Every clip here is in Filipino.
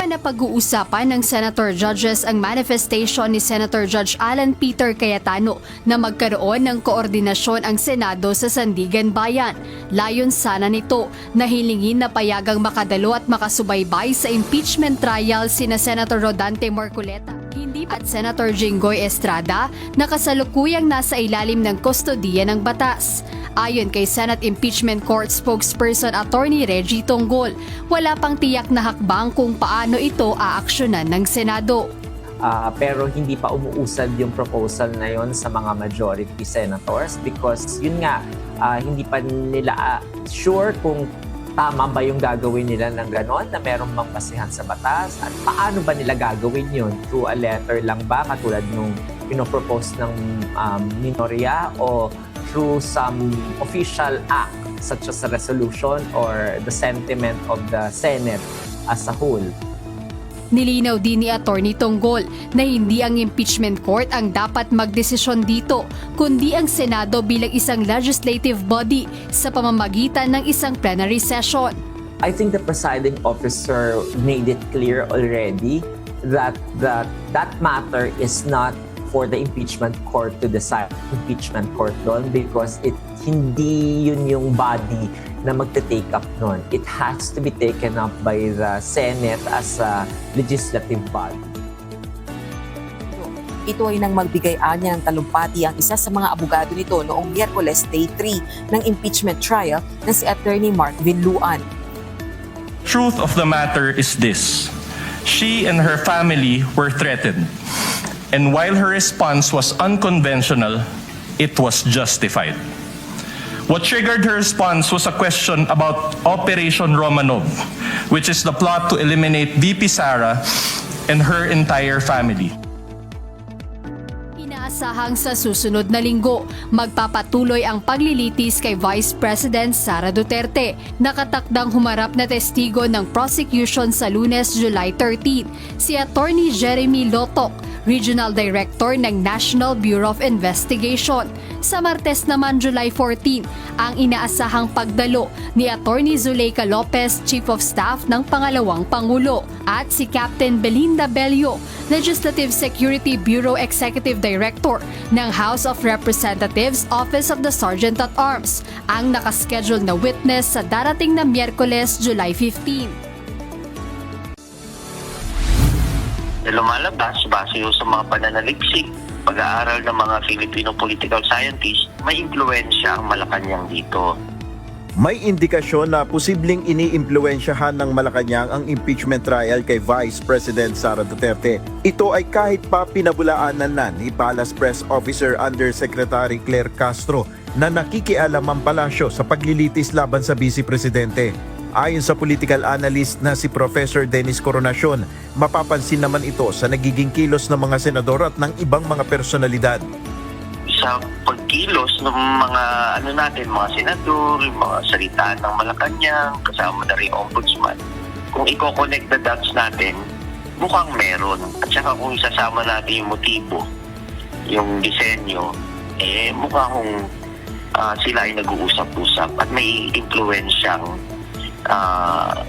pa napag-uusapan ng Senator Judges ang manifestation ni Senator Judge Alan Peter Cayetano na magkaroon ng koordinasyon ang Senado sa Sandigan Bayan. Layon sana nito na hilingin na payagang makadalo at makasubaybay sa impeachment trial sina Senator Rodante Marcoleta at Senator Jinggoy Estrada na kasalukuyang nasa ilalim ng kustodiya ng batas. Ayon kay Senate Impeachment Court spokesperson Attorney Reggie Tonggol, wala pang tiyak na hakbang kung paano ito aaksyonan ng Senado. Pero hindi pa umuusad yung proposal na yon sa mga majority senators because yun nga, hindi pa nila sure kung tama ba yung gagawin nila ng ganon na merong bang basihan sa batas at paano ba nila gagawin yun? Through a letter lang ba katulad nung pinopropose ng minorya o through some official act such as a resolution or the sentiment of the Senate as a whole? Nilinaw din ni Attorney Tonggol na hindi ang impeachment court ang dapat magdesisyon dito, kundi ang Senado bilang isang legislative body sa pamamagitan ng isang plenary session. I think the presiding officer made it clear already that that matter is not for the impeachment court to decide. Impeachment court doon because hindi yun yung body na magte-take up nun. It has to be taken up by the Senate as a legislative body. Ito ay nang magbigay-anya ng talumpati ang isa sa mga abogado nito noong Miyerkules Day 3 ng impeachment trial na si Attorney Mark Vinluan. Truth of the matter is this. She and her family were threatened. And while her response was unconventional, it was justified. What triggered her response was a question about Operation Romanov, which is the plot to eliminate VP Sara and her entire family. Inaasahang sa susunod na linggo, magpapatuloy ang paglilitis kay Vice President Sara Duterte. Nakatakdang humarap na testigo ng prosecution sa Lunes, July 13, si Attorney Jeremy Lotok, Regional Director ng National Bureau of Investigation. Sa Martes naman, July 14, ang inaasahang pagdalo ni Attorney Zuleika Lopez, Chief of Staff ng Pangalawang Pangulo, at si Captain Belinda Bello, Legislative Security Bureau Executive Director ng House of Representatives Office of the Sergeant at Arms, ang nakaschedule na witness sa darating na Miyerkules, July 15. Lumalabas base sa mga pananaliksik, pag-aaral ng mga Filipino political scientists, may impluwensya ang Malacanang dito. May indikasyon na posibleng iniimpluwensyahan ng Malacanang ang impeachment trial kay Vice President Sara Duterte. Ito ay kahit pa pinabulaanan na ni Palace Press Officer Undersecretary Claire Castro na nakikialam ang palasyo sa paglilitis laban sa Vice Presidente. Ayon sa political analyst na si Professor Dennis Coronacion, mapapansin naman ito sa nagiging kilos ng mga senador at ng ibang mga personalidad. Sa pagkilos ng mga mga senador, mga salitaan ng Malacanang, kasama na rin ombudsman, kung i-connect the dots natin, mukhang meron. At saka kung isasama natin yung motibo, yung disenyo, mukhang sila ay nag-uusap-usap at may influensyang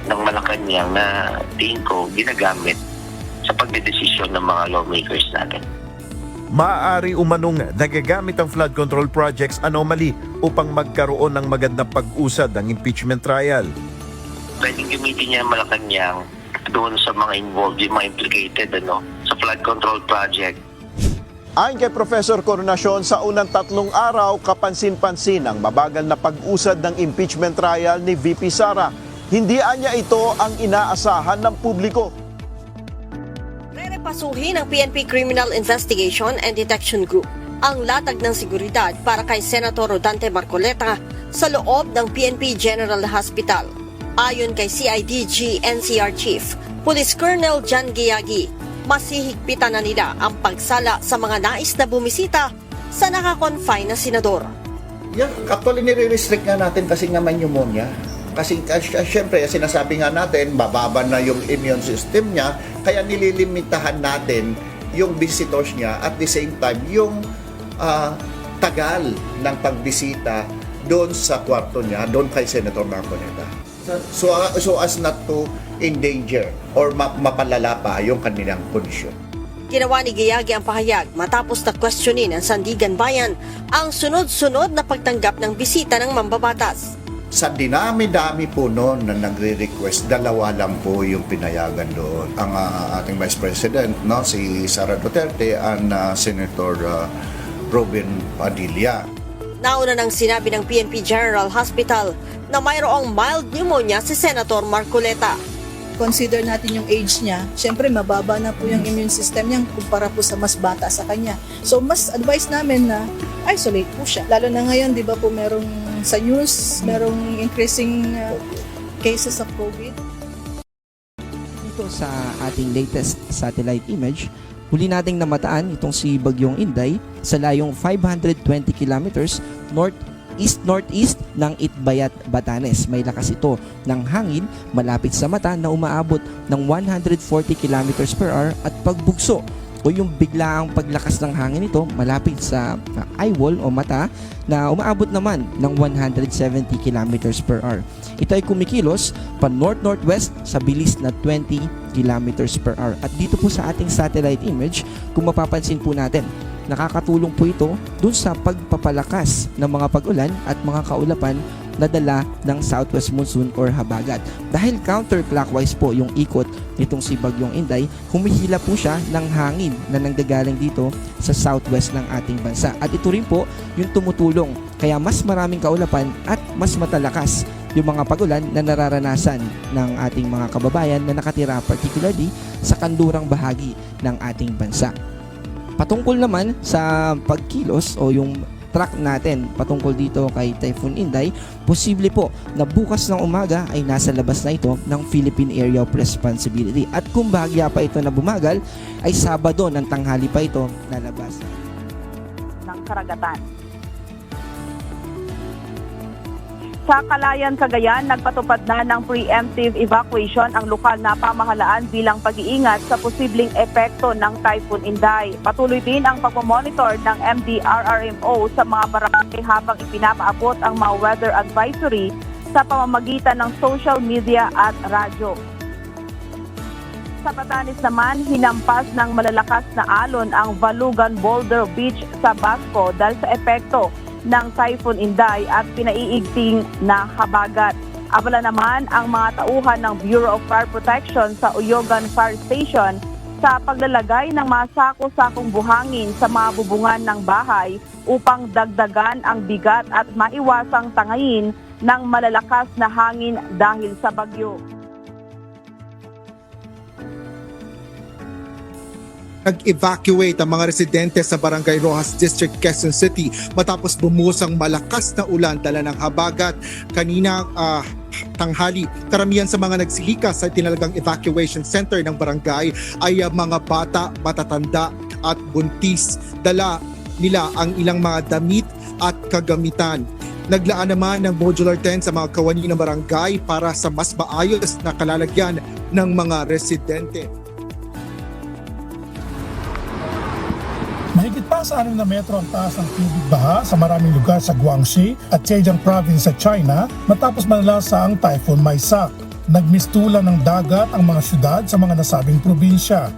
ng Malacanang na tingin ko ginagamit sa pagdedesisyon ng mga lawmakers natin. Maaari umanong nagagamit ang flood control projects anomaly upang magkaroon ng magandang pag-usad ng impeachment trial. Pwedeng gamitin niya ang Malacanang doon sa mga involved, yung mga implicated sa flood control project. Ayon kay Professor Coronacion, sa unang 3 araw, kapansin-pansin ang mabagal na pag-usad ng impeachment trial ni VP Sara. Hindi anya ito ang inaasahan ng publiko. Rerepasuhin ng PNP Criminal Investigation and Detection Group ang latag ng seguridad para kay Senator Rodante Marcoleta sa loob ng PNP General Hospital. Ayon kay CIDG NCR Chief, Police Colonel John Giagi, masihigpitan na nila ang pagsala sa mga nais na bumisita sa nakakonfine na senador. Yan, actually nire-restrict nga natin kasi nga may pneumonia. Kasi syempre, sinasabi nga natin, bababa na yung immune system niya, kaya nililimitahan natin yung visitors niya at the same time, yung tagal ng pagbisita doon sa kwarto niya, doon kay Senator Marcoleta. So as not to endanger or mapalala pa yung kanilang kondisyon. Ginawa ni Giyagi ang pahayag matapos na questionin ng Sandigan Bayan ang sunod-sunod na pagtanggap ng bisita ng mambabatas. Sa dinami-dami po noon na nagre-request, 2 lang po yung pinayagan doon. Ang ating Vice President, no, si Sara Duterte and Senator Robin Padilla. Nauna nang sinabi ng PNP General Hospital na mayroong mild pneumonia si Senator Marcoleta. Consider natin yung age niya, syempre mababa na po yung immune system niya kumpara po sa mas bata sa kanya. So mas advice namin na isolate po siya. Lalo na ngayon, di ba po merong sa news, merong increasing cases of COVID. Dito sa ating latest satellite image, huli nating namataan itong si Bagyong Inday sa layong 520 kilometers northeast ng Itbayat, Batanes. May lakas ito ng hangin malapit sa mata na umaabot ng 140 kilometers per hour at pagbugso o yung biglaang paglakas ng hangin ito malapit sa eyewall o mata na umaabot naman ng 170 kilometers per hour. Ito ay kumikilos pa north-northwest sa bilis na 20 kilometers per hour. At dito po sa ating satellite image, kung mapapansin po natin, nakakatulong po ito dun sa pagpapalakas ng mga pag-ulan at mga kaulapan na dala ng southwest monsoon or habagat. Dahil counterclockwise po yung ikot nitong si Bagyong Inday, humihila po siya ng hangin na nanggagaling dito sa southwest ng ating bansa. At ito rin po yung tumutulong kaya mas maraming kaulapan at mas matalakas yung mga pag-ulan na nararanasan ng ating mga kababayan na nakatira particularly sa kanlurang bahagi ng ating bansa. Patungkol naman sa pagkilos o yung track natin patungkol dito kay Typhoon Inday, posible po na bukas ng umaga ay nasa labas na ito ng Philippine Area of Responsibility. At kung bahagya pa ito na bumagal, ay Sabado ng tanghali pa ito lalabas ng karagatan. Sa Calayan, Cagayan, nagpatupad na ng preemptive evacuation ang lokal na pamahalaan bilang pag-iingat sa posibleng epekto ng Typhoon Inday. Patuloy din ang pagmamonitor ng MDRRMO sa mga barangay habang ipinapaabot ang mga weather advisory sa pamamagitan ng social media at radyo. Sa Batanes naman, hinampas ng malalakas na alon ang Valugan Boulder Beach sa Basco dahil sa epekto ng Typhoon Inday at pinaiigting na habagat. Abala naman ang mga tauhan ng Bureau of Fire Protection sa Uyogan Fire Station sa paglalagay ng mga sako-sakong buhangin sa mga bubungan ng bahay upang dagdagan ang bigat at maiwasang tangayin ng malalakas na hangin dahil sa bagyo. Nag-evacuate ang mga residente sa Barangay Rojas District, Quezon City matapos bumuhos ang malakas na ulan dala ng habagat kanina tanghali. Karamihan sa mga nagsilika sa tinalagang evacuation center ng barangay ay mga bata, matatanda at buntis. Dala nila ang ilang mga damit at kagamitan. Naglaan naman ng modular tent sa mga kawani ng barangay para sa mas maayos na kalalagyan ng mga residente. Mahigit pa sa 6 na metro ang taas ng tubig baha sa maraming lugar sa Guangxi at Zhejiang Province sa China matapos manalasa ang Typhoon Maisak. Nagmistulan ng dagat ang mga syudad sa mga nasabing probinsya.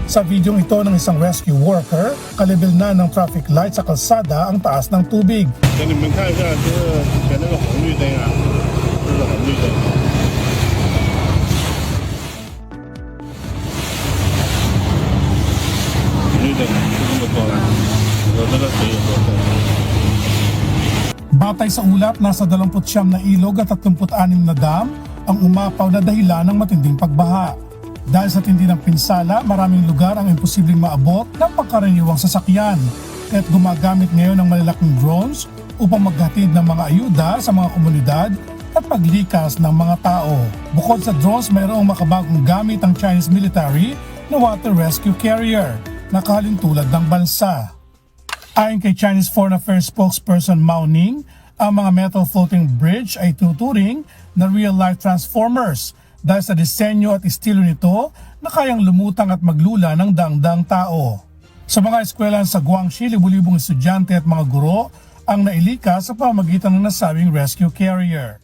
Sa videong ito ng isang rescue worker, kalibel na ng traffic light sa kalsada ang taas ng tubig. Batay sa ulat, nasa 29 na ilog at 36 na dam ang umapaw na dahilan ng matinding pagbaha. Dahil sa tindi ng pinsala, maraming lugar ang imposibleng maabot ng pangkaraniwang sasakyan. Kaya't gumagamit ngayon ng malalaking drones upang maghatid ng mga ayuda sa mga komunidad at paglikas ng mga tao. Bukod sa drones, mayroong makabagong gamit ang Chinese military na water rescue carrier na kahalintulad ng bansa. Ayon kay Chinese Foreign Affairs spokesperson Mao Ning, ang mga metal floating bridge ay tuturing na real-life transformers dahil sa disenyo at estilo nito na kayang lumutang at maglula ng dangdang tao. Sa mga eskwelahan sa Guangxi, libu-libong estudyante at mga guro ang nailikas sa pamamagitan ng nasabing rescue carrier.